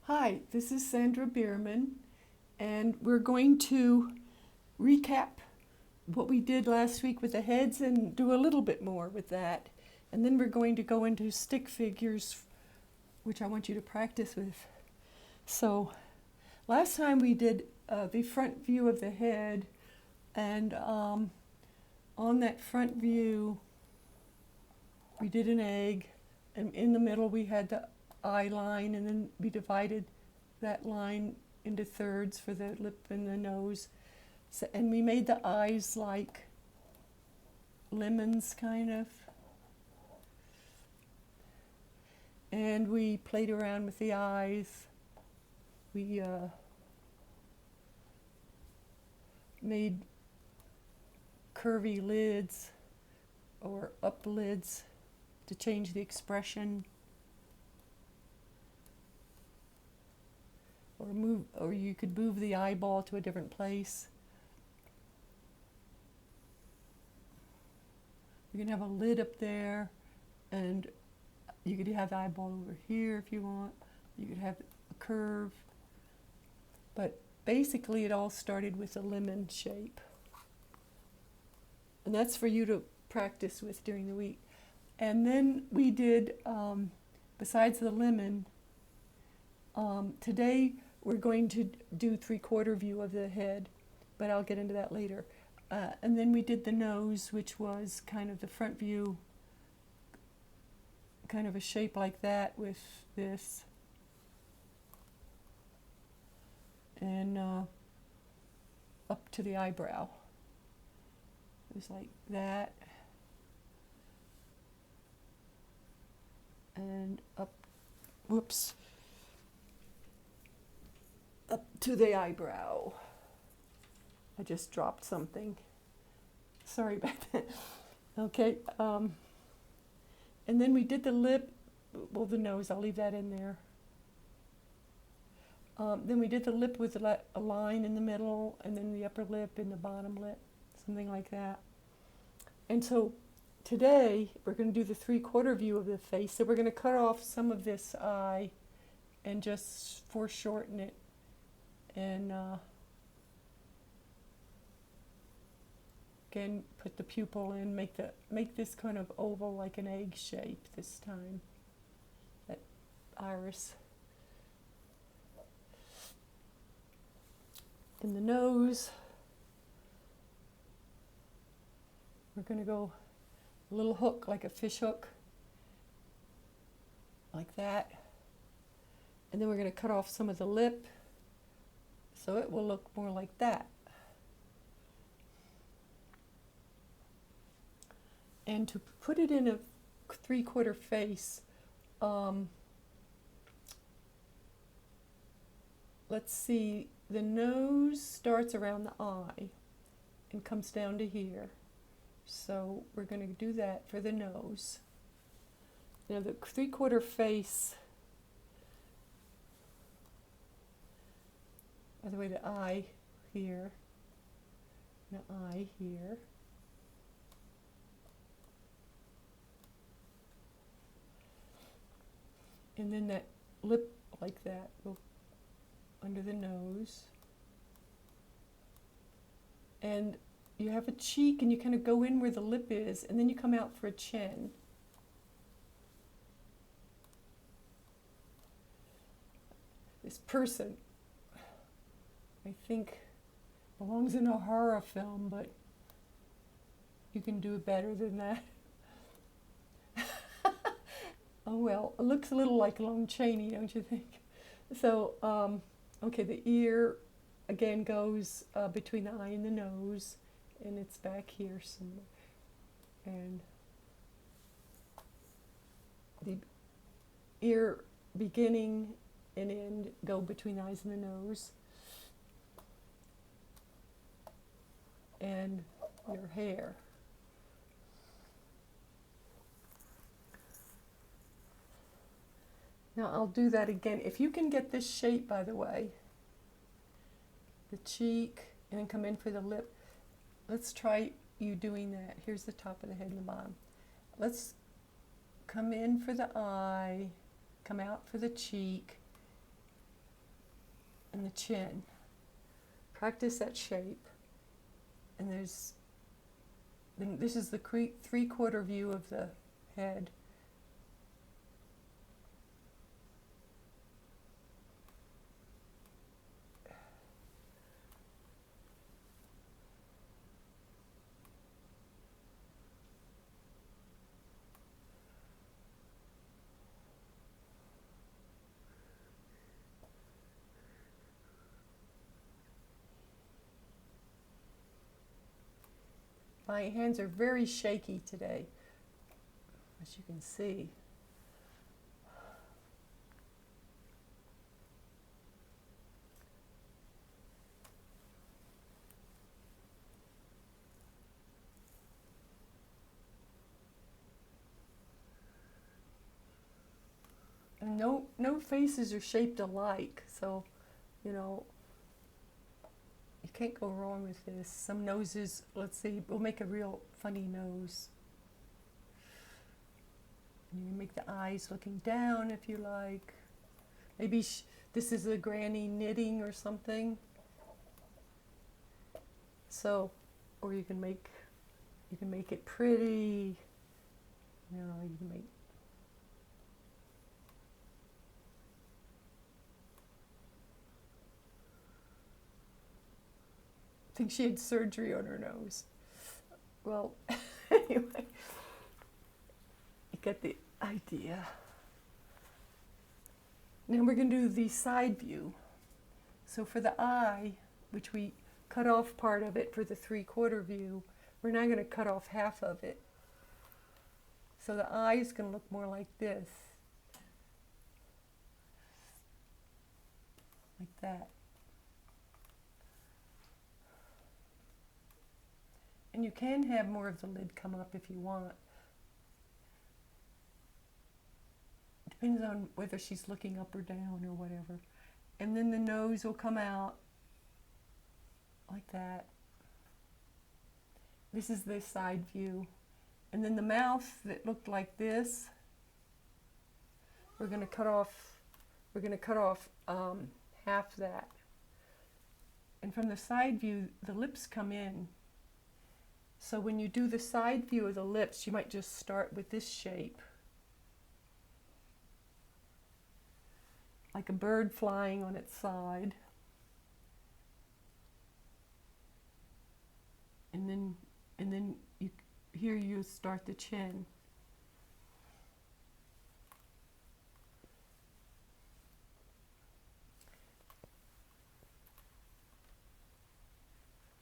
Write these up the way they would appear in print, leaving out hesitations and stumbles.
Hi, this is Sandra Bierman, and we're going to recap what we did last week with the heads and do a little bit more with that. And then we're going to go into stick figures, which I want you to practice with. So, last time we did the front view of the head, and on that front view, we did an egg, and in the middle we had the eye line, and then we divided that line into thirds for the lip and the nose. So, and we made the eyes like lemons, kind of. And we played around with the eyes. We made curvy lids or up lids to change the expression. Or you could move the eyeball to a different place. You can have a lid up there, and you could have the eyeball over here if you want. You could have a curve. But basically it all started with a lemon shape. And that's for you to practice with during the week. And then we did, besides the lemon, today we're going to do 3/4 view of the head, but I'll get into that later. And then we did the nose, which was kind of the front view, kind of a shape like that with this. And up to the eyebrow. It was like that. And up, whoops, up to the eyebrow. I just dropped something. Sorry about that. Okay. And then we did the lip, well, the nose, I'll leave that in there. Then we did the lip with a line in the middle, and then the upper lip and the bottom lip, something like that. And so today we're going to do the 3/4 view of the face. So we're going to cut off some of this eye and just foreshorten it, and again put the pupil in, make this kind of oval like an egg shape this time. That iris. In the nose, we're going to go a little hook, like a fish hook, like that. And then we're going to cut off some of the lip, so it will look more like that. And to put it in a 3/4 face, let's see, the nose starts around the eye and comes down to here. So we're going to do that for the nose. Now the 3/4 face, by the way, the eye here, the eye here. And then that lip like that, go under the nose. And you have a cheek, and you kind of go in where the lip is, and then you come out for a chin. This person, I think, belongs in a horror film, but you can do it better than that. Oh well, it looks a little like Lon Chaney, don't you think? So, okay, the ear again goes between the eye and the nose, and it's back here somewhere. And the ear beginning and end go between the eyes and the nose. And your hair. Now I'll do that again. If you can get this shape, by the way, the cheek, and then come in for the lip. Let's try you doing that. Here's the top of the head and the bottom. Let's come in for the eye, come out for the cheek, the chin. Practice that shape. And this is the 3/4 view of the head. My hands are very shaky today, as you can see. And no faces are shaped alike, so, you know, you can't go wrong with this. Some noses, let's see, we'll make a real funny nose. And you can make the eyes looking down if you like. Maybe this is a granny knitting or something. So, or you can make it pretty. You know, you can make. I think she had surgery on her nose. Well, anyway, you get the idea. Now we're going to do the side view. So for the eye, which we cut off part of it for the 3/4 view, we're now going to cut off half of it. So the eye is going to look more like this. Like that. And you can have more of the lid come up if you want. Depends on whether she's looking up or down or whatever. And then the nose will come out like that. This is the side view. And then the mouth that looked like this, we're going to cut off half that. And from the side view, the lips come in. So when you do the side view of the lips, you might just start with this shape. Like a bird flying on its side. And then here you start the chin.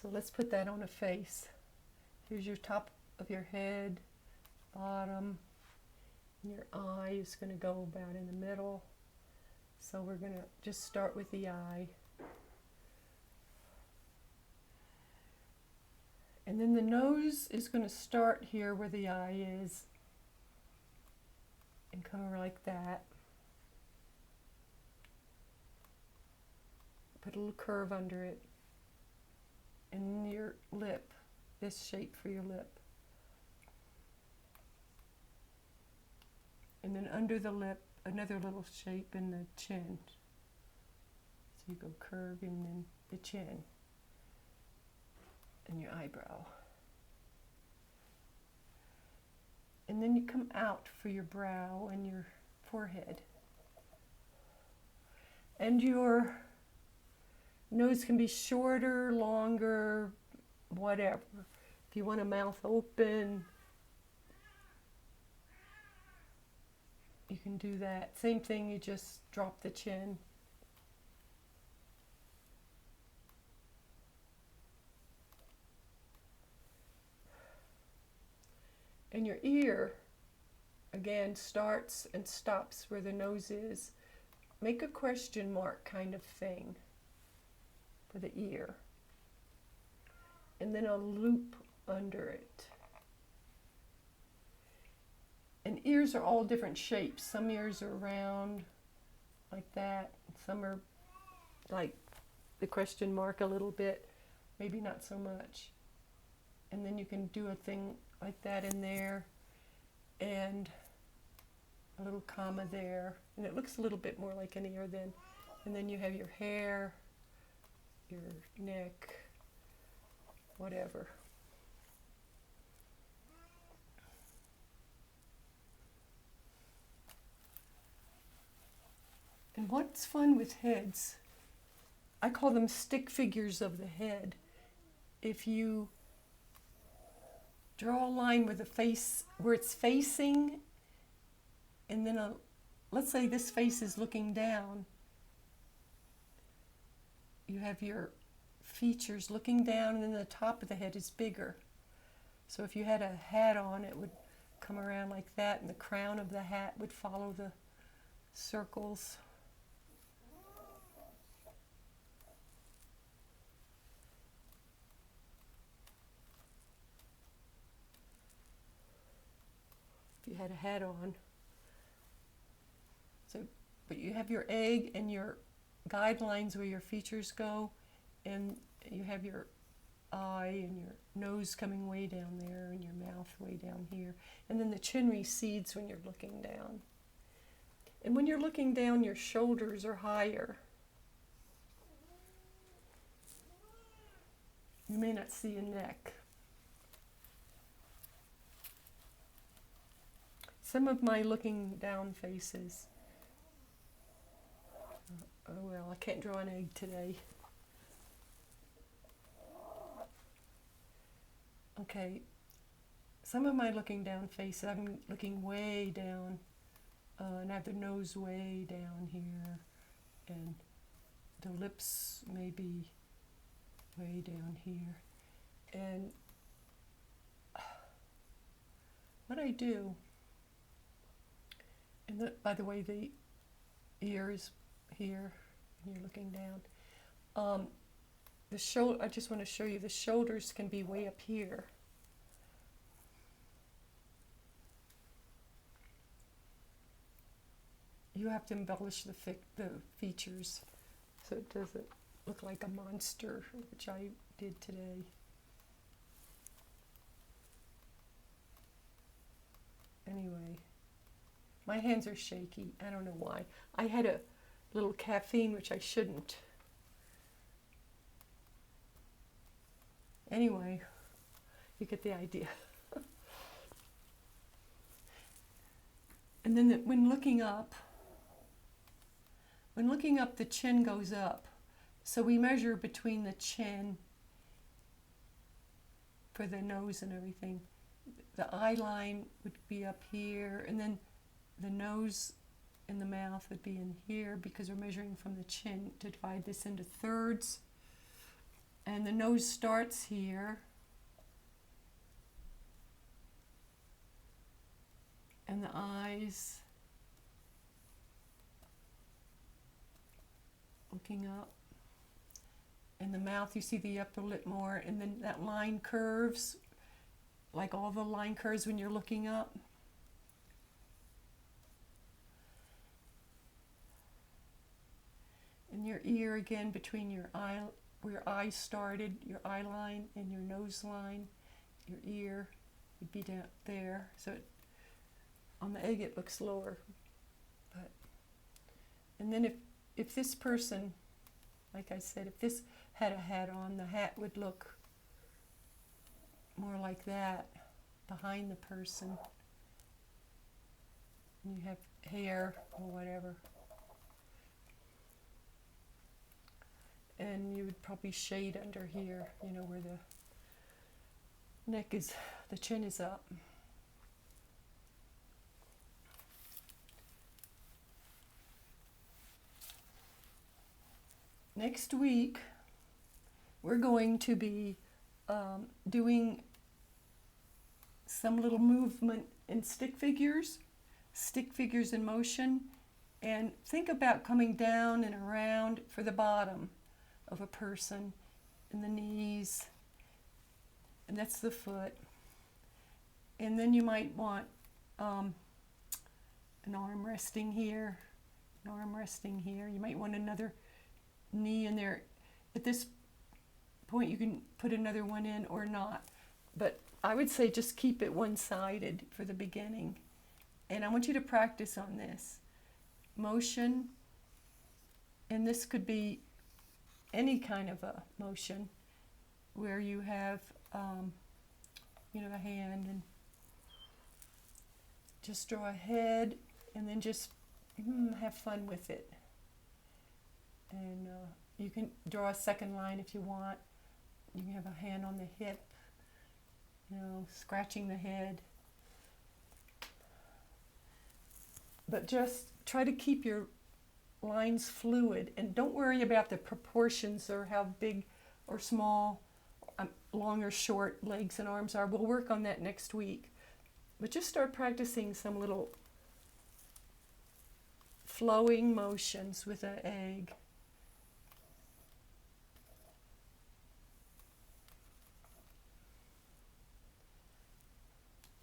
So let's put that on a face. Here's your top of your head, bottom, and your eye is going to go about in the middle. So we're going to just start with the eye. And then the nose is going to start here where the eye is and come over like that. Put a little curve under it. And your lip, this shape for your lip. And then under the lip, another little shape in the chin. So you go curve and then the chin and your eyebrow. And then you come out for your brow and your forehead. And your nose can be shorter, longer, whatever. If you want a mouth open, you can do that. Same thing, you just drop the chin. And your ear, again, starts and stops where the nose is. Make a question mark kind of thing for the ear. And then a loop under it. And ears are all different shapes. Some ears are round, like that. Some are like the question mark a little bit, maybe not so much. And then you can do a thing like that in there, and a little comma there. And it looks a little bit more like an ear then. And then you have your hair, your neck, whatever. And what's fun with heads, I call them stick figures of the head. If you draw a line where the face, where it's facing, and then let's say this face is looking down, you have your features looking down, and then the top of the head is bigger. So if you had a hat on, it would come around like that, and the crown of the hat would follow the circles. If you had a hat on. So, but you have your egg and your guidelines where your features go, and you have your eye and your nose coming way down there and your mouth way down here, and then the chin recedes when you're looking down. And when you're looking down, your shoulders are higher. You may not see a neck. Some of my looking down faces, oh well, I can't draw an egg today. Okay, some of my looking down faces, I'm looking way down, and I have the nose way down here, and the lips may be way down here. And what I do, and by the way, the ear is here, and you're looking down. The shoulder, I just want to show you, the shoulders can be way up here. You have to embellish the features so it doesn't look like a monster, which I did today. Anyway, my hands are shaky. I don't know why. I had a little caffeine, which I shouldn't. Anyway, you get the idea. And then when looking up, the chin goes up. So we measure between the chin for the nose and everything. The eye line would be up here, and then the nose and the mouth would be in here, because we're measuring from the chin to divide this into thirds. And the nose starts here, and the eyes looking up, and the mouth, you see the upper lip more, and then that line curves, like all the line curves when you're looking up. And your ear again between your eye, where your eye started, your eye line and your nose line, your ear would be down there. So on the egg it looks lower. But, and then if this person, like I said, if this had a hat on, the hat would look more like that behind the person. And you have hair or whatever. And you would probably shade under here, you know, where the neck is, the chin is up. Next week, we're going to be doing some little movement in stick figures in motion, and think about coming down and around for the bottom of a person, and the knees, and that's the foot. And then you might want an arm resting here, an arm resting here. You might want another knee in there. At this point you can put another one in or not, but I would say just keep it one-sided for the beginning. And I want you to practice on this motion, and this could be any kind of a motion where you have, a hand, and just draw a head, and then just have fun with it. And you can draw a second line if you want. You can have a hand on the hip, scratching the head. But just try to keep your lines fluid, and don't worry about the proportions or how big or small, long or short legs and arms are. We'll work on that next week. But just start practicing some little flowing motions with an egg.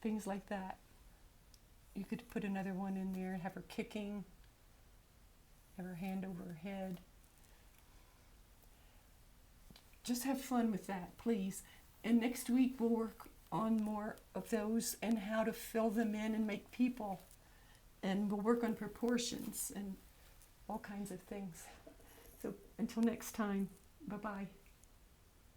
Things like that. You could put another one in there and have her kicking, have her hand over her head. Just have fun with that, please. And next week we'll work on more of those and how to fill them in and make people. And we'll work on proportions and all kinds of things. So until next time, bye-bye.